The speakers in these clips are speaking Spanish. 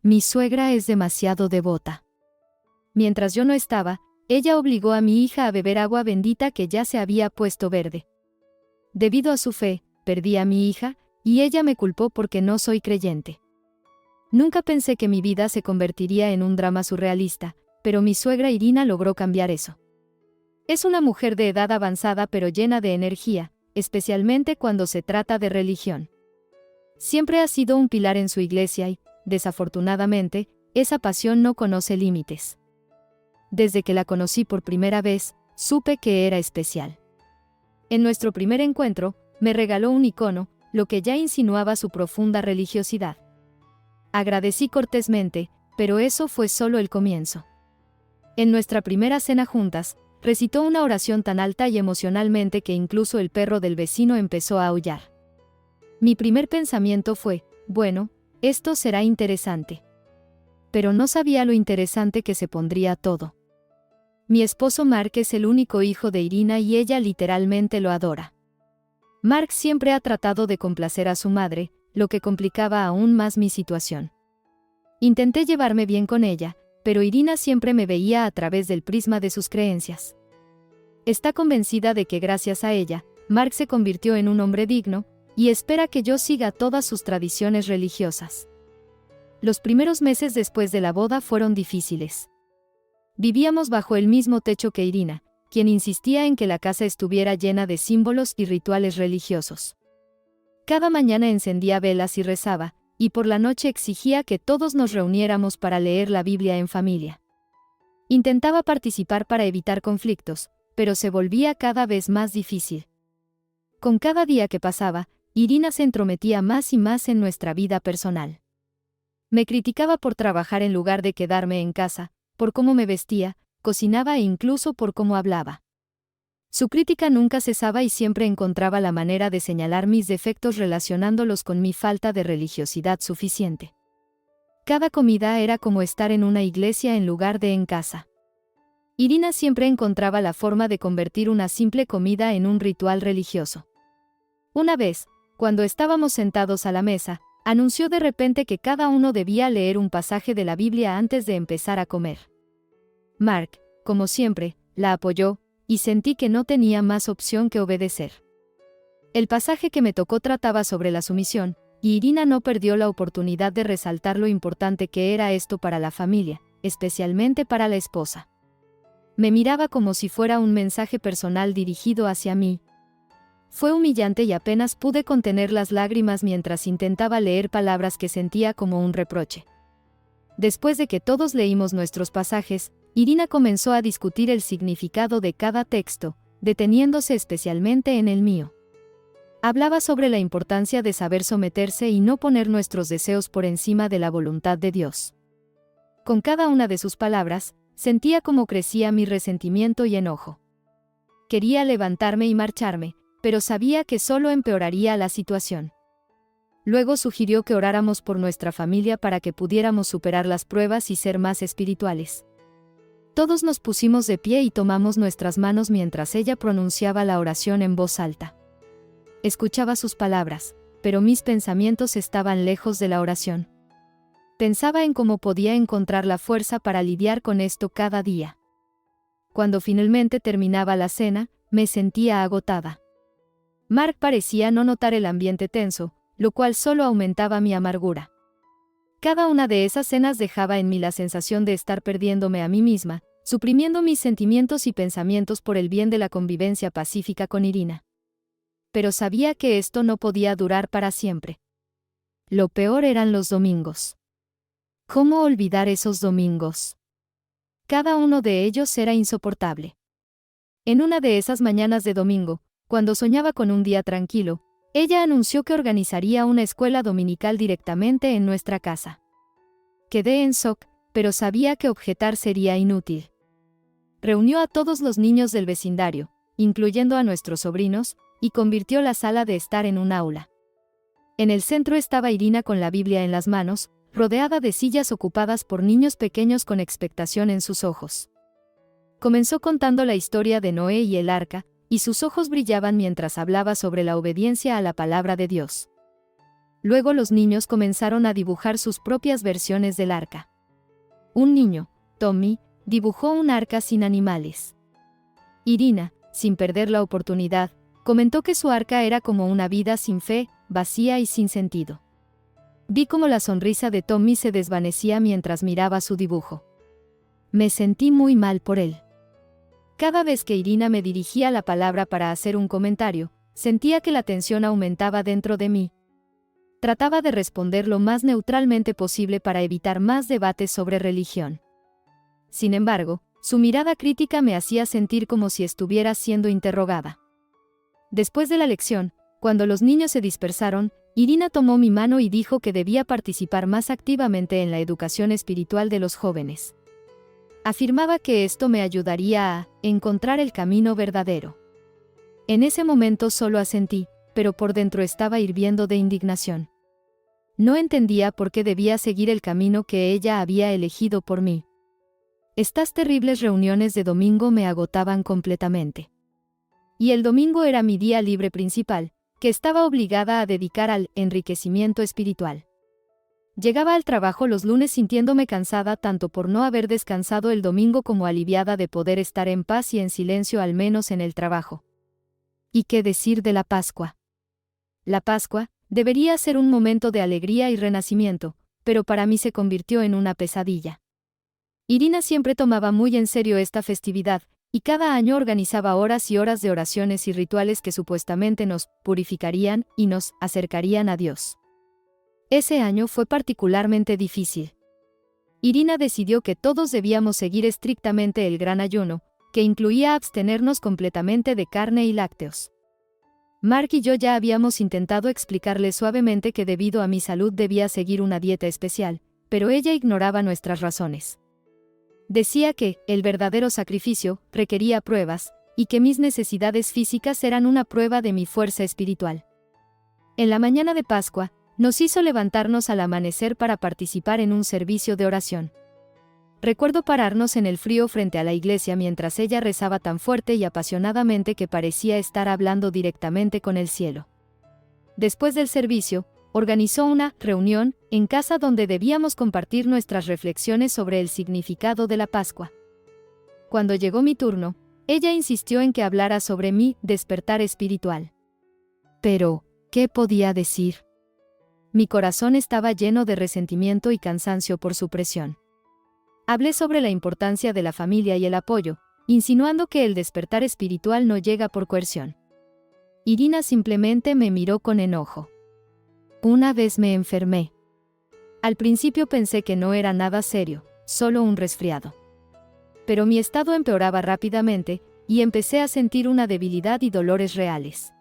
Mi suegra es demasiado devota. Mientras yo no estaba, ella obligó a mi hija a beber agua bendita que ya se había puesto verde. Debido a su fe, perdí a mi hija, y ella me culpó porque no soy creyente. Nunca pensé que mi vida se convertiría en un drama surrealista, pero mi suegra Irina logró cambiar eso. Es una mujer de edad avanzada pero llena de energía, especialmente cuando se trata de religión. Siempre ha sido un pilar en su iglesia y, desafortunadamente, esa pasión no conoce límites. Desde que la conocí por primera vez, supe que era especial. En nuestro primer encuentro, me regaló un icono, lo que ya insinuaba su profunda religiosidad. Agradecí cortésmente, pero eso fue solo el comienzo. En nuestra primera cena juntas, recitó una oración tan alta y emocionalmente que incluso el perro del vecino empezó a aullar. Mi primer pensamiento fue, bueno, esto será interesante. Pero no sabía lo interesante que se pondría todo. Mi esposo Mark es el único hijo de Irina y ella literalmente lo adora. Mark siempre ha tratado de complacer a su madre, lo que complicaba aún más mi situación. Intenté llevarme bien con ella, pero Irina siempre me veía a través del prisma de sus creencias. Está convencida de que gracias a ella, Mark se convirtió en un hombre digno, y espera que yo siga todas sus tradiciones religiosas. Los primeros meses después de la boda fueron difíciles. Vivíamos bajo el mismo techo que Irina, quien insistía en que la casa estuviera llena de símbolos y rituales religiosos. Cada mañana encendía velas y rezaba, y por la noche exigía que todos nos reuniéramos para leer la Biblia en familia. Intentaba participar para evitar conflictos, pero se volvía cada vez más difícil. Con cada día que pasaba, Irina se entrometía más y más en nuestra vida personal. Me criticaba por trabajar en lugar de quedarme en casa, por cómo me vestía, cocinaba e incluso por cómo hablaba. Su crítica nunca cesaba y siempre encontraba la manera de señalar mis defectos relacionándolos con mi falta de religiosidad suficiente. Cada comida era como estar en una iglesia en lugar de en casa. Irina siempre encontraba la forma de convertir una simple comida en un ritual religioso. Una vez, cuando estábamos sentados a la mesa, anunció de repente que cada uno debía leer un pasaje de la Biblia antes de empezar a comer. Mark, como siempre, la apoyó, y sentí que no tenía más opción que obedecer. El pasaje que me tocó trataba sobre la sumisión, y Irina no perdió la oportunidad de resaltar lo importante que era esto para la familia, especialmente para la esposa. Me miraba como si fuera un mensaje personal dirigido hacia mí. Fue humillante y apenas pude contener las lágrimas mientras intentaba leer palabras que sentía como un reproche. Después de que todos leímos nuestros pasajes, Irina comenzó a discutir el significado de cada texto, deteniéndose especialmente en el mío. Hablaba sobre la importancia de saber someterse y no poner nuestros deseos por encima de la voluntad de Dios. Con cada una de sus palabras, sentía cómo crecía mi resentimiento y enojo. Quería levantarme y marcharme, pero sabía que solo empeoraría la situación. Luego sugirió que oráramos por nuestra familia para que pudiéramos superar las pruebas y ser más espirituales. Todos nos pusimos de pie y tomamos nuestras manos mientras ella pronunciaba la oración en voz alta. Escuchaba sus palabras, pero mis pensamientos estaban lejos de la oración. Pensaba en cómo podía encontrar la fuerza para lidiar con esto cada día. Cuando finalmente terminaba la cena, me sentía agotada. Mark parecía no notar el ambiente tenso, lo cual solo aumentaba mi amargura. Cada una de esas cenas dejaba en mí la sensación de estar perdiéndome a mí misma, suprimiendo mis sentimientos y pensamientos por el bien de la convivencia pacífica con Irina. Pero sabía que esto no podía durar para siempre. Lo peor eran los domingos. ¿Cómo olvidar esos domingos? Cada uno de ellos era insoportable. En una de esas mañanas de domingo, cuando soñaba con un día tranquilo, ella anunció que organizaría una escuela dominical directamente en nuestra casa. Quedé en shock, pero sabía que objetar sería inútil. Reunió a todos los niños del vecindario, incluyendo a nuestros sobrinos, y convirtió la sala de estar en un aula. En el centro estaba Irina con la Biblia en las manos, rodeada de sillas ocupadas por niños pequeños con expectación en sus ojos. Comenzó contando la historia de Noé y el arca, y sus ojos brillaban mientras hablaba sobre la obediencia a la palabra de Dios. Luego los niños comenzaron a dibujar sus propias versiones del arca. Un niño, Tommy, dibujó un arca sin animales. Irina, sin perder la oportunidad, comentó que su arca era como una vida sin fe, vacía y sin sentido. Vi cómo la sonrisa de Tommy se desvanecía mientras miraba su dibujo. Me sentí muy mal por él. Cada vez que Irina me dirigía la palabra para hacer un comentario, sentía que la tensión aumentaba dentro de mí. Trataba de responder lo más neutralmente posible para evitar más debates sobre religión. Sin embargo, su mirada crítica me hacía sentir como si estuviera siendo interrogada. Después de la lección, cuando los niños se dispersaron, Irina tomó mi mano y dijo que debía participar más activamente en la educación espiritual de los jóvenes. Afirmaba que esto me ayudaría a encontrar el camino verdadero. En ese momento solo asentí, pero por dentro estaba hirviendo de indignación. No entendía por qué debía seguir el camino que ella había elegido por mí. Estas terribles reuniones de domingo me agotaban completamente. Y el domingo era mi día libre principal, que estaba obligada a dedicar al enriquecimiento espiritual. Llegaba al trabajo los lunes sintiéndome cansada tanto por no haber descansado el domingo como aliviada de poder estar en paz y en silencio al menos en el trabajo. ¿Y qué decir de la Pascua? La Pascua debería ser un momento de alegría y renacimiento, pero para mí se convirtió en una pesadilla. Irina siempre tomaba muy en serio esta festividad, y cada año organizaba horas y horas de oraciones y rituales que supuestamente nos purificarían y nos acercarían a Dios. Ese año fue particularmente difícil. Irina decidió que todos debíamos seguir estrictamente el gran ayuno, que incluía abstenernos completamente de carne y lácteos. Mark y yo ya habíamos intentado explicarle suavemente que debido a mi salud debía seguir una dieta especial, pero ella ignoraba nuestras razones. Decía que el verdadero sacrificio requería pruebas, y que mis necesidades físicas eran una prueba de mi fuerza espiritual. En la mañana de Pascua, nos hizo levantarnos al amanecer para participar en un servicio de oración. Recuerdo pararnos en el frío frente a la iglesia mientras ella rezaba tan fuerte y apasionadamente que parecía estar hablando directamente con el cielo. Después del servicio, organizó una reunión en casa donde debíamos compartir nuestras reflexiones sobre el significado de la Pascua. Cuando llegó mi turno, ella insistió en que hablara sobre mi despertar espiritual. Pero, ¿qué podía decir? Mi corazón estaba lleno de resentimiento y cansancio por su presión. Hablé sobre la importancia de la familia y el apoyo, insinuando que el despertar espiritual no llega por coerción. Irina simplemente me miró con enojo. Una vez me enfermé. Al principio pensé que no era nada serio, solo un resfriado. Pero mi estado empeoraba rápidamente, y empecé a sentir una debilidad y dolores reales.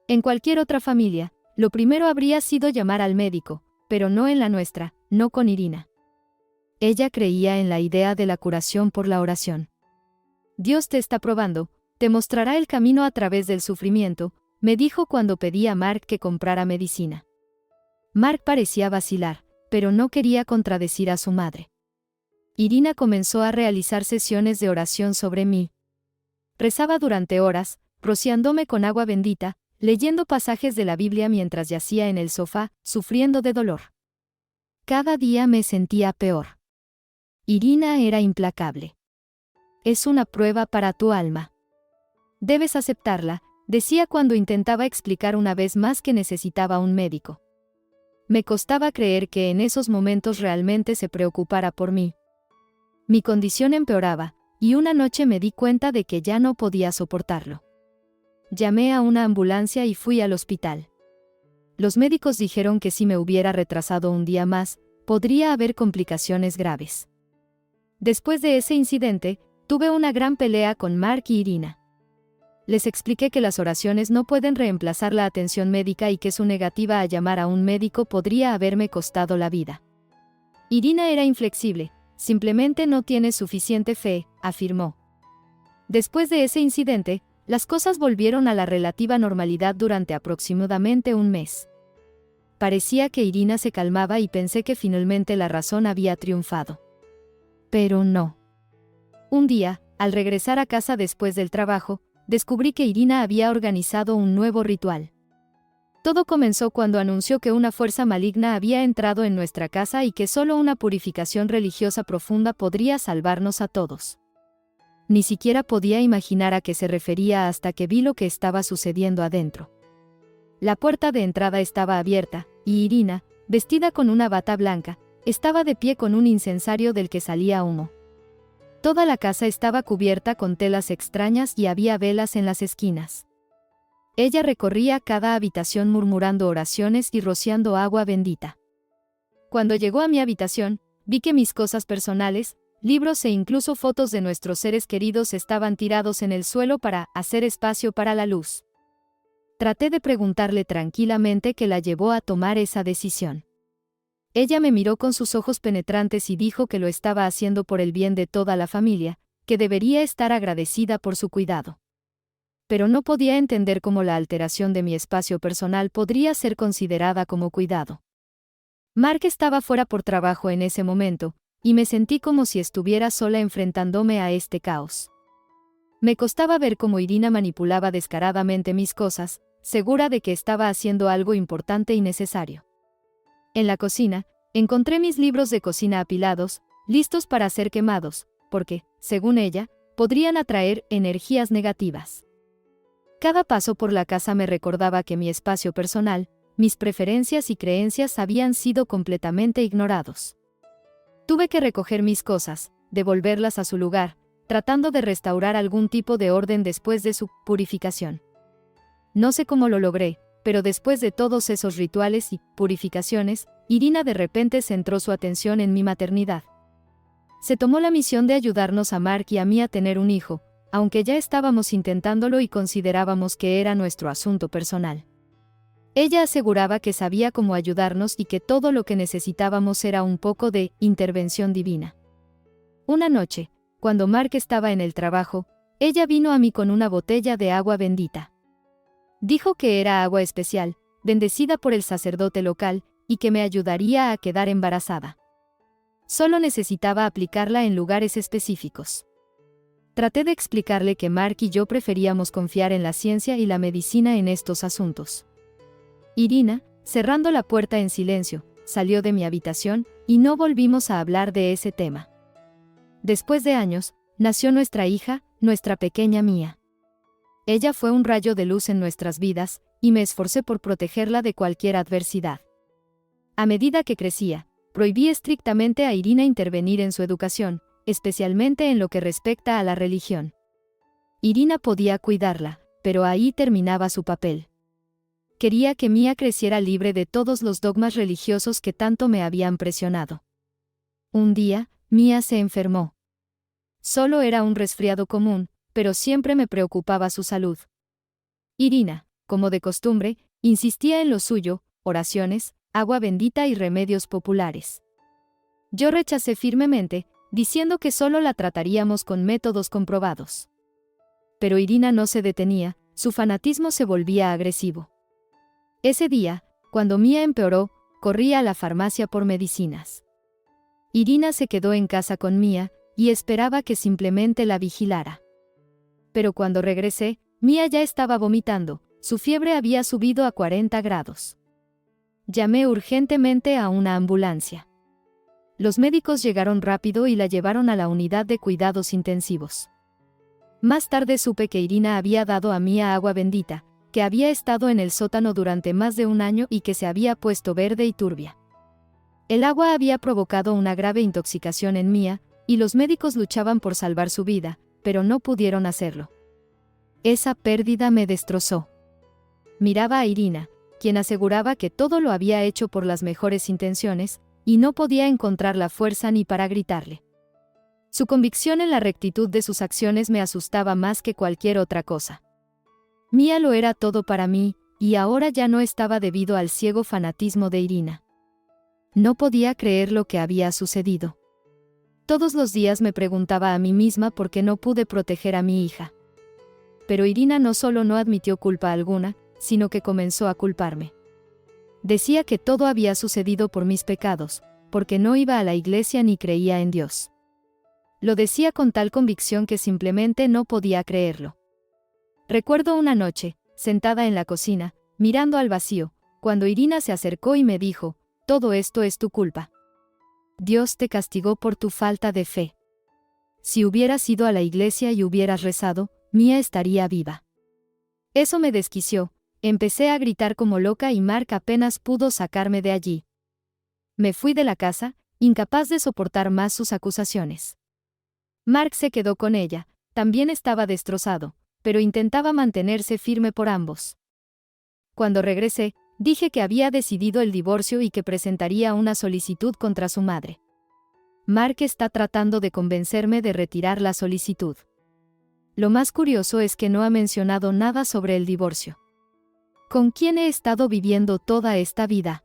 En cualquier otra familia, lo primero habría sido llamar al médico, pero no en la nuestra, no con Irina. Ella creía en la idea de la curación por la oración. Dios te está probando, te mostrará el camino a través del sufrimiento, me dijo cuando pedí a Mark que comprara medicina. Mark parecía vacilar, pero no quería contradecir a su madre. Irina comenzó a realizar sesiones de oración sobre mí. Rezaba durante horas, rociándome con agua bendita, leyendo pasajes de la Biblia mientras yacía en el sofá, sufriendo de dolor. Cada día me sentía peor. Irina era implacable. Es una prueba para tu alma. Debes aceptarla, decía cuando intentaba explicar una vez más que necesitaba un médico. Me costaba creer que en esos momentos realmente se preocupara por mí. Mi condición empeoraba, y una noche me di cuenta de que ya no podía soportarlo. Llamé a una ambulancia y fui al hospital. Los médicos dijeron que si me hubiera retrasado un día más, podría haber complicaciones graves. Después de ese incidente, tuve una gran pelea con Mark y Irina. Les expliqué que las oraciones no pueden reemplazar la atención médica y que su negativa a llamar a un médico podría haberme costado la vida. Irina era inflexible, simplemente no tiene suficiente fe, afirmó. Después de ese incidente, las cosas volvieron a la relativa normalidad durante aproximadamente un mes. Parecía que Irina se calmaba y pensé que finalmente la razón había triunfado. Pero no. Un día, al regresar a casa después del trabajo, descubrí que Irina había organizado un nuevo ritual. Todo comenzó cuando anunció que una fuerza maligna había entrado en nuestra casa y que solo una purificación religiosa profunda podría salvarnos a todos. Ni siquiera podía imaginar a qué se refería hasta que vi lo que estaba sucediendo adentro. La puerta de entrada estaba abierta, y Irina, vestida con una bata blanca, estaba de pie con un incensario del que salía humo. Toda la casa estaba cubierta con telas extrañas y había velas en las esquinas. Ella recorría cada habitación murmurando oraciones y rociando agua bendita. Cuando llegó a mi habitación, vi que mis cosas personales, libros e incluso fotos de nuestros seres queridos estaban tirados en el suelo para hacer espacio para la luz. Traté de preguntarle tranquilamente qué la llevó a tomar esa decisión. Ella me miró con sus ojos penetrantes y dijo que lo estaba haciendo por el bien de toda la familia, que debería estar agradecida por su cuidado. Pero no podía entender cómo la alteración de mi espacio personal podría ser considerada como cuidado. Mark estaba fuera por trabajo en ese momento, y me sentí como si estuviera sola enfrentándome a este caos. Me costaba ver cómo Irina manipulaba descaradamente mis cosas, segura de que estaba haciendo algo importante y necesario. En la cocina, encontré mis libros de cocina apilados, listos para ser quemados, porque, según ella, podrían atraer energías negativas. Cada paso por la casa me recordaba que mi espacio personal, mis preferencias y creencias habían sido completamente ignorados. Tuve que recoger mis cosas, devolverlas a su lugar, tratando de restaurar algún tipo de orden después de su purificación. No sé cómo lo logré, pero después de todos esos rituales y purificaciones, Irina de repente centró su atención en mi maternidad. Se tomó la misión de ayudarnos a Mark y a mí a tener un hijo, aunque ya estábamos intentándolo y considerábamos que era nuestro asunto personal. Ella aseguraba que sabía cómo ayudarnos y que todo lo que necesitábamos era un poco de intervención divina. Una noche, cuando Mark estaba en el trabajo, ella vino a mí con una botella de agua bendita. Dijo que era agua especial, bendecida por el sacerdote local, y que me ayudaría a quedar embarazada. Solo necesitaba aplicarla en lugares específicos. Traté de explicarle que Mark y yo preferíamos confiar en la ciencia y la medicina en estos asuntos. Irina, cerrando la puerta en silencio, salió de mi habitación, y no volvimos a hablar de ese tema. Después de años, nació nuestra hija, nuestra pequeña Mía. Ella fue un rayo de luz en nuestras vidas, y me esforcé por protegerla de cualquier adversidad. A medida que crecía, prohibí estrictamente a Irina intervenir en su educación, especialmente en lo que respecta a la religión. Irina podía cuidarla, pero ahí terminaba su papel. Quería que Mía creciera libre de todos los dogmas religiosos que tanto me habían presionado. Un día, Mía se enfermó. Solo era un resfriado común, pero siempre me preocupaba su salud. Irina, como de costumbre, insistía en lo suyo, oraciones, agua bendita y remedios populares. Yo rechacé firmemente, diciendo que solo la trataríamos con métodos comprobados. Pero Irina no se detenía, su fanatismo se volvía agresivo. Ese día, cuando Mía empeoró, corrí a la farmacia por medicinas. Irina se quedó en casa con Mía, y esperaba que simplemente la vigilara. Pero cuando regresé, Mía ya estaba vomitando, su fiebre había subido a 40 grados. Llamé urgentemente a una ambulancia. Los médicos llegaron rápido y la llevaron a la unidad de cuidados intensivos. Más tarde supe que Irina había dado a Mía agua bendita, que había estado en el sótano durante más de un año y que se había puesto verde y turbia. El agua había provocado una grave intoxicación en Mía, y los médicos luchaban por salvar su vida, pero no pudieron hacerlo. Esa pérdida me destrozó. Miraba a Irina, quien aseguraba que todo lo había hecho por las mejores intenciones, y no podía encontrar la fuerza ni para gritarle. Su convicción en la rectitud de sus acciones me asustaba más que cualquier otra cosa. Mía lo era todo para mí, y ahora ya no estaba debido al ciego fanatismo de Irina. No podía creer lo que había sucedido. Todos los días me preguntaba a mí misma por qué no pude proteger a mi hija. Pero Irina no solo no admitió culpa alguna, sino que comenzó a culparme. Decía que todo había sucedido por mis pecados, porque no iba a la iglesia ni creía en Dios. Lo decía con tal convicción que simplemente no podía creerlo. Recuerdo una noche, sentada en la cocina, mirando al vacío, cuando Irina se acercó y me dijo, todo esto es tu culpa. Dios te castigó por tu falta de fe. Si hubieras ido a la iglesia y hubieras rezado, Mía estaría viva. Eso me desquició, empecé a gritar como loca y Mark apenas pudo sacarme de allí. Me fui de la casa, incapaz de soportar más sus acusaciones. Mark se quedó con ella, también estaba destrozado, pero intentaba mantenerse firme por ambos. Cuando regresé, dije que había decidido el divorcio y que presentaría una solicitud contra su madre. Mark está tratando de convencerme de retirar la solicitud. Lo más curioso es que no ha mencionado nada sobre el divorcio. ¿Con quién he estado viviendo toda esta vida?